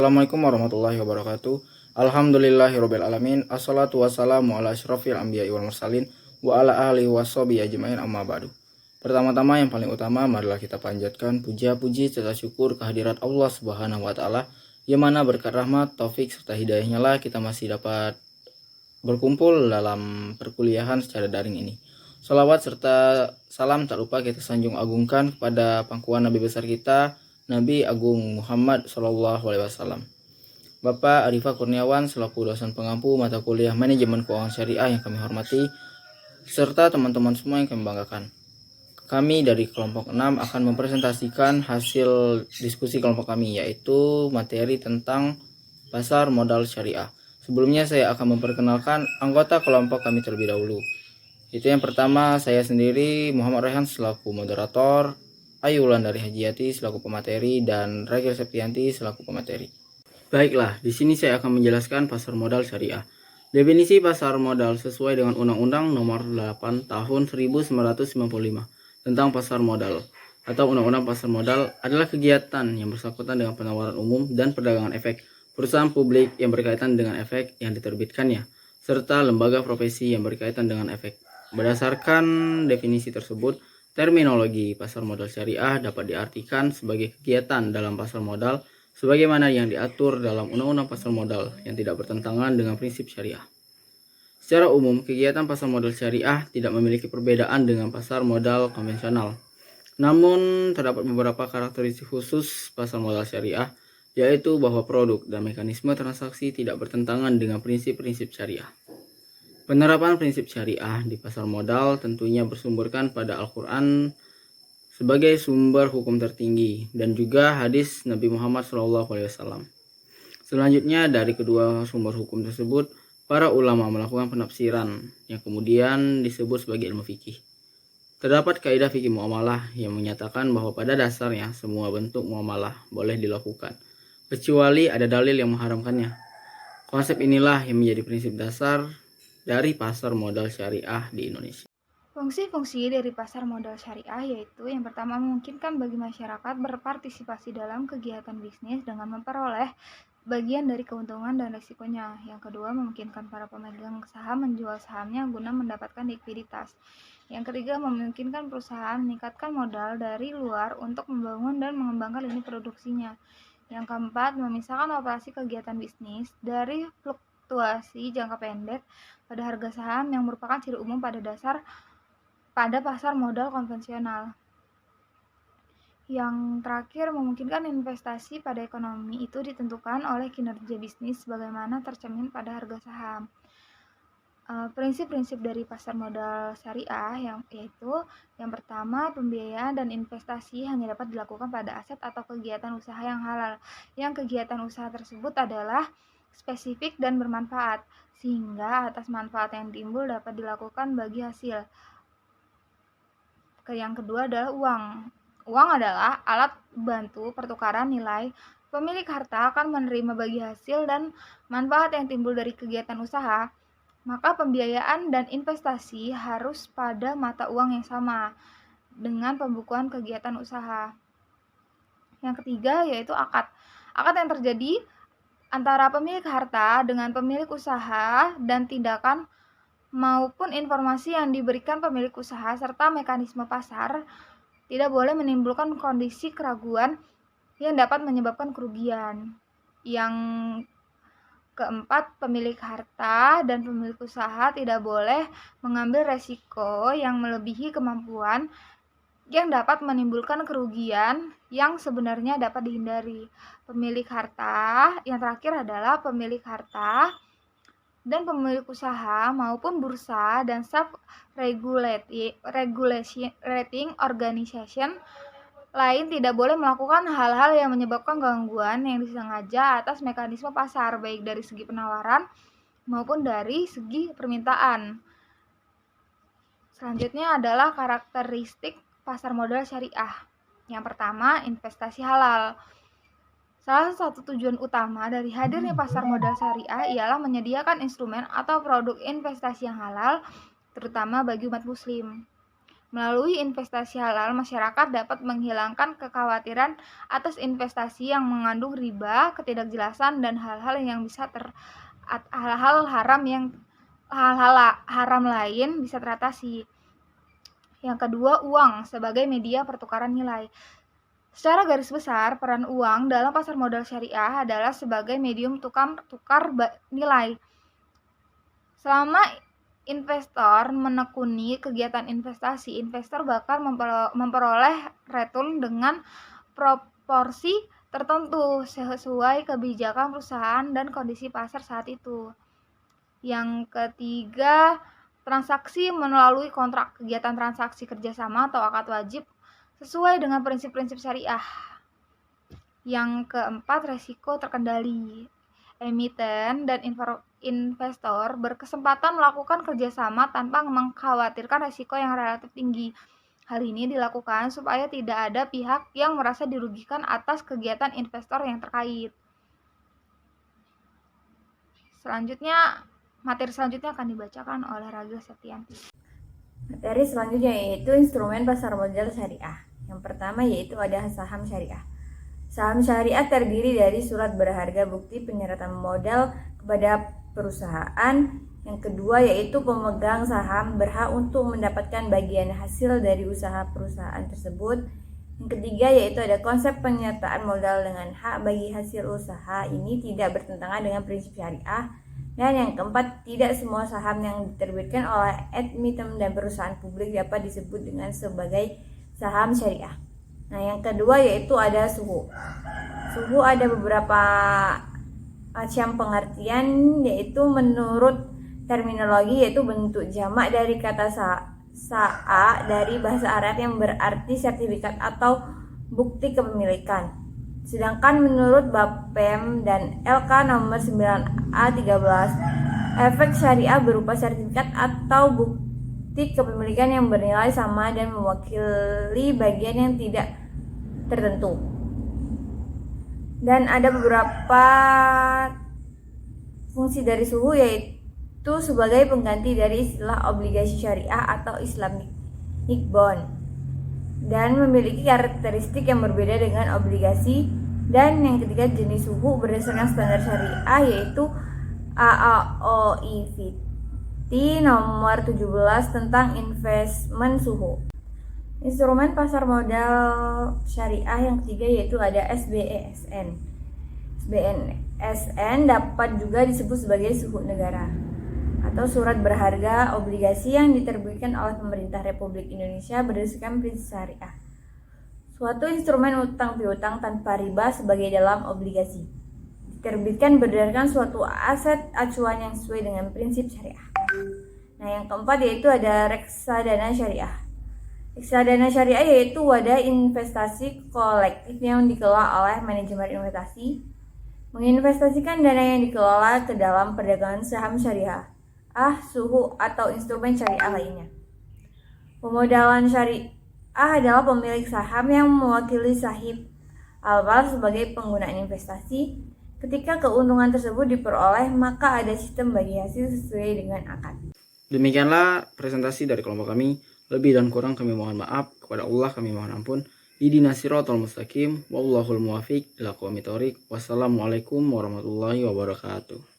Assalamualaikum warahmatullahi wabarakatuh. Alhamdulillahirabbil alamin. Assalatu wassalamu ala asyrofil anbiya'i wal mursalin wa ala alihi washabihi ajmain amma ba'du. Pertama-tama yang paling utama marilah kita panjatkan puja-puji serta syukur kehadirat Allah Subhanahu wa taala yang mana berkat rahmat, taufik serta hidayahnya lah kita masih dapat berkumpul dalam perkuliahan secara daring ini. Salawat serta salam tak lupa kita sanjung agungkan kepada pangkuan Nabi besar kita, Nabi Agung Muhammad SAW. Bapak Arifah Kurniawan selaku dosen pengampu mata kuliah Manajemen Keuangan Syariah yang kami hormati, serta teman-teman semua yang kami banggakan. Kami dari kelompok 6 akan mempresentasikan hasil diskusi kelompok kami, yaitu materi tentang pasar modal syariah. Sebelumnya saya akan memperkenalkan anggota kelompok kami terlebih dahulu. Itu yang pertama, saya sendiri Muhammad Rehan selaku moderator, Ayu Wulandari Hajiati selaku pemateri, dan Ragil Septianti selaku pemateri. Baiklah, di sini saya akan menjelaskan pasar modal syariah. Definisi pasar modal sesuai dengan Undang-Undang Nomor 8 Tahun 1995 tentang pasar modal atau Undang-Undang Pasar Modal adalah kegiatan yang bersangkutan dengan penawaran umum dan perdagangan efek perusahaan publik yang berkaitan dengan efek yang diterbitkannya, serta lembaga profesi yang berkaitan dengan efek. Berdasarkan definisi tersebut, terminologi pasar modal syariah dapat diartikan sebagai kegiatan dalam pasar modal sebagaimana yang diatur dalam Undang-Undang Pasar Modal yang tidak bertentangan dengan prinsip syariah. Secara umum, kegiatan pasar modal syariah tidak memiliki perbedaan dengan pasar modal konvensional. Namun, terdapat beberapa karakteristik khusus pasar modal syariah, yaitu bahwa produk dan mekanisme transaksi tidak bertentangan dengan prinsip-prinsip syariah. Penerapan prinsip syariah di pasar modal tentunya bersumberkan pada Al-Quran sebagai sumber hukum tertinggi dan juga hadis Nabi Muhammad SAW. Selanjutnya dari kedua sumber hukum tersebut, para ulama melakukan penafsiran yang kemudian disebut sebagai ilmu fikih. Terdapat kaidah fikih muamalah yang menyatakan bahwa pada dasarnya semua bentuk muamalah boleh dilakukan, kecuali ada dalil yang mengharamkannya. Konsep inilah yang menjadi prinsip dasar dari pasar modal syariah di Indonesia. Fungsi-fungsi dari pasar modal syariah yaitu yang pertama memungkinkan bagi masyarakat berpartisipasi dalam kegiatan bisnis dengan memperoleh bagian dari keuntungan dan risikonya. Yang kedua memungkinkan para pemegang saham menjual sahamnya guna mendapatkan likuiditas. Yang ketiga memungkinkan perusahaan meningkatkan modal dari luar untuk membangun dan mengembangkan lini produksinya. Yang keempat memisahkan operasi kegiatan bisnis dari fluktuasi jangka pendek pada harga saham yang merupakan ciri umum pada pasar modal konvensional. Yang terakhir, memungkinkan investasi pada ekonomi itu ditentukan oleh kinerja bisnis sebagaimana tercermin pada harga saham. Prinsip-prinsip dari pasar modal syariah yaitu yang pertama, pembiayaan dan investasi hanya dapat dilakukan pada aset atau kegiatan usaha yang halal. Yang kegiatan usaha tersebut adalah spesifik dan bermanfaat, sehingga atas manfaat yang timbul dapat dilakukan bagi hasil. Yang kedua adalah uang. Uang adalah alat bantu pertukaran nilai. Pemilik harta akan menerima bagi hasil dan manfaat yang timbul dari kegiatan usaha. Maka pembiayaan dan investasi harus pada mata uang yang sama dengan pembukuan kegiatan usaha. Yang ketiga yaitu akad. Akad yang terjadi antara pemilik harta dengan pemilik usaha dan tindakan maupun informasi yang diberikan pemilik usaha serta mekanisme pasar tidak boleh menimbulkan kondisi keraguan yang dapat menyebabkan kerugian. Yang keempat, pemilik harta dan pemilik usaha tidak boleh mengambil resiko yang melebihi kemampuan yang dapat menimbulkan kerugian yang sebenarnya dapat dihindari. Pemilik harta, yang terakhir adalah pemilik harta dan pemilik usaha maupun bursa dan self-regulating organization lain tidak boleh melakukan hal-hal yang menyebabkan gangguan yang disengaja atas mekanisme pasar, baik dari segi penawaran maupun dari segi permintaan. Selanjutnya adalah karakteristik pasar modal syariah. Yang pertama, investasi halal. Salah satu tujuan utama dari hadirnya pasar modal syariah ialah menyediakan instrumen atau produk investasi yang halal, terutama bagi umat muslim. Melalui investasi halal, masyarakat dapat menghilangkan kekhawatiran atas investasi yang mengandung riba, ketidakjelasan, dan hal-hal haram lain bisa teratasi. Yang kedua, uang sebagai media pertukaran nilai. Secara garis besar, peran uang dalam pasar modal syariah adalah sebagai medium tukar nilai. Selama investor menekuni kegiatan investasi, investor bakal memperoleh return dengan proporsi tertentu sesuai kebijakan perusahaan dan kondisi pasar saat itu. Yang ketiga, transaksi melalui kontrak, kegiatan transaksi kerjasama atau akad wajib sesuai dengan prinsip-prinsip syariah. Yang keempat, resiko terkendali. Emiten dan investor berkesempatan melakukan kerjasama tanpa mengkhawatirkan resiko yang relatif tinggi. Hal ini dilakukan supaya tidak ada pihak yang merasa dirugikan atas kegiatan investor yang terkait. Materi selanjutnya akan dibacakan oleh Raga Septianti. Materi selanjutnya yaitu instrumen pasar modal syariah. Yang pertama yaitu ada saham syariah. Saham syariah terdiri dari surat berharga bukti penyertaan modal kepada perusahaan. Yang kedua yaitu pemegang saham berhak untuk mendapatkan bagian hasil dari usaha perusahaan tersebut. Yang ketiga yaitu ada konsep penyertaan modal dengan hak bagi hasil usaha. Ini tidak bertentangan dengan prinsip syariah. Dan yang keempat, tidak semua saham yang diterbitkan oleh emiten dan perusahaan publik dapat disebut dengan sebagai saham syariah. Nah, yang kedua yaitu ada suhu. Suhu ada beberapa macam pengertian, yaitu menurut terminologi yaitu bentuk jamak dari kata sa'a dari bahasa Arab yang berarti sertifikat atau bukti kepemilikan. Sedangkan menurut Bapem dan LK nomor 9A13, efek syariah berupa sertifikat atau bukti kepemilikan yang bernilai sama dan mewakili bagian yang tidak tertentu. Dan ada beberapa fungsi dari suhu, yaitu sebagai pengganti dari istilah obligasi syariah atau Islamic bond, dan memiliki karakteristik yang berbeda dengan obligasi. Dan yang ketiga, jenis suhu berdasarkan standar syariah yaitu AAOIVT nomor 17 tentang investment suhu. Instrumen pasar modal syariah yang ketiga yaitu ada SBESN. SBNSN dapat juga disebut sebagai suhu negara atau surat berharga obligasi yang diterbitkan oleh pemerintah Republik Indonesia berdasarkan prinsip syariah. Suatu instrumen utang piutang tanpa riba sebagai dalam obligasi diterbitkan berdasarkan suatu aset acuan yang sesuai dengan prinsip syariah. Nah, yang keempat yaitu ada reksadana syariah. Reksadana syariah yaitu wadah investasi kolektif yang dikelola oleh manajemen investasi, menginvestasikan dana yang dikelola ke dalam perdagangan saham syariah, suhu atau instrumen syariah lainnya. Pemodalan syariah adalah pemilik saham yang mewakili sahib alwal sebagai penggunaan investasi. Ketika keuntungan tersebut diperoleh, maka ada sistem bagi hasil sesuai dengan akad. Demikianlah presentasi dari kelompok kami. Lebih dan kurang kami mohon maaf. Kepada Allah kami mohon ampun. Ihdinas siratal mustaqim. Wallahul muwaffiq ila aqwamit thoriq. Wassalamualaikum warahmatullahi wabarakatuh.